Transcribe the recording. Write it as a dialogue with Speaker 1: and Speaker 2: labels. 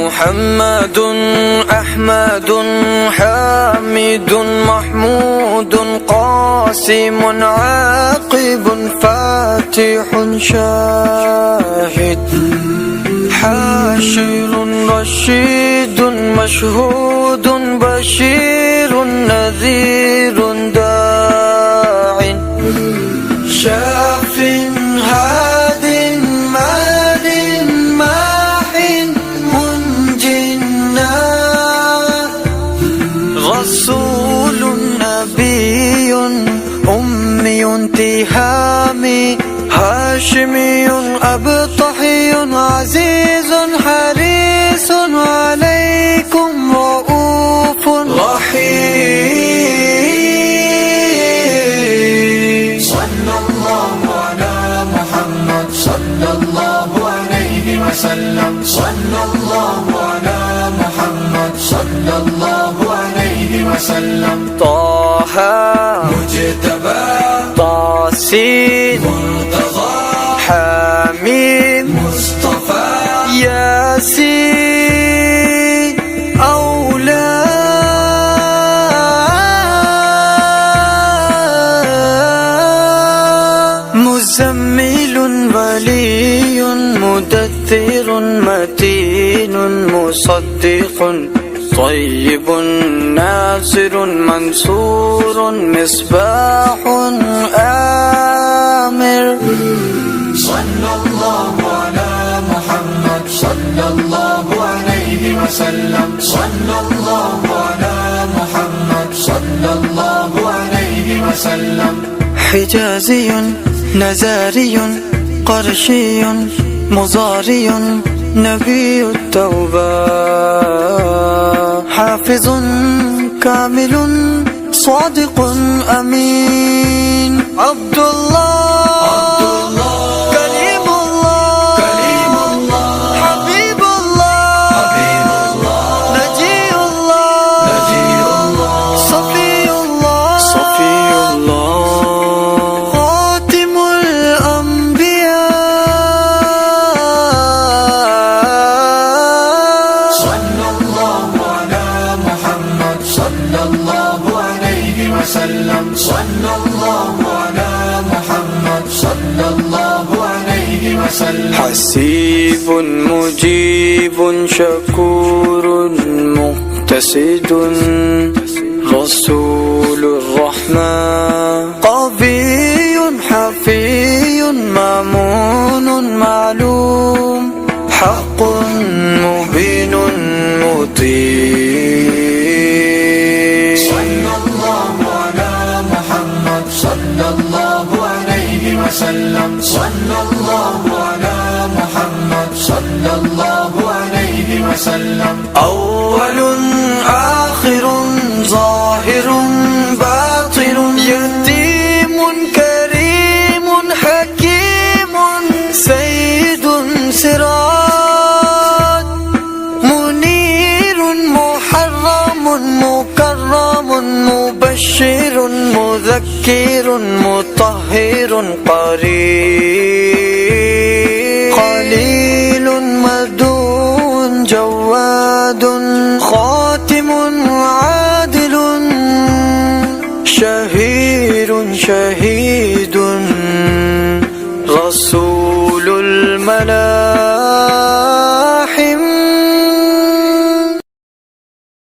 Speaker 1: محمد أحمد حامد محمود قاسم عاقب فاتح شاهد حاشر رشيد مشهود بشير نذير داع شاف هاد مال ماح منجنا رسول نبي أمي تهامي هاشمي أبطحي عزيز حريص عليكم رؤوف رحيم
Speaker 2: صلى الله على محمد صلى الله عليه وسلم صلى الله على محمد صلى الله عليه وسلم
Speaker 1: طه
Speaker 2: مجتبى
Speaker 1: طاسين
Speaker 2: مرتضى
Speaker 1: حميم
Speaker 2: مصطفى
Speaker 1: ياسين أولى مزمل ولي مدثر متين مصدق طيب ناصر منصور مصباح آمر
Speaker 2: صلى الله على محمد صلى الله عليه وسلم صلى الله على محمد صلى الله عليه وسلم
Speaker 1: حجازي نزاري قرشي مضاري نبي التوبة حافظ كامل صادق أمين عبد الله كريم الله حبيب الله نجي الله صفي الله خاتم الأنبياء
Speaker 2: صلى الله على محمد صلى الله عليه وسلم صلى الله على محمد صلى الله عليه وسلم
Speaker 1: حسيب مجيب شكور مقتصد رسول الرحمن قوي حفي مامون معلوم حق مبين مطيع
Speaker 2: صلى الله على محمد صلى الله عليه وسلم صلى الله على محمد صلى الله عليه وسلم
Speaker 1: أول آخر ظاهر باطن يتيم كريم حكيم سيد سراج منير محرم مكرم مبشر مذكر مطهر قريب خليل مدون جواد خاتم عادل شهير شهيد رسول الملائكة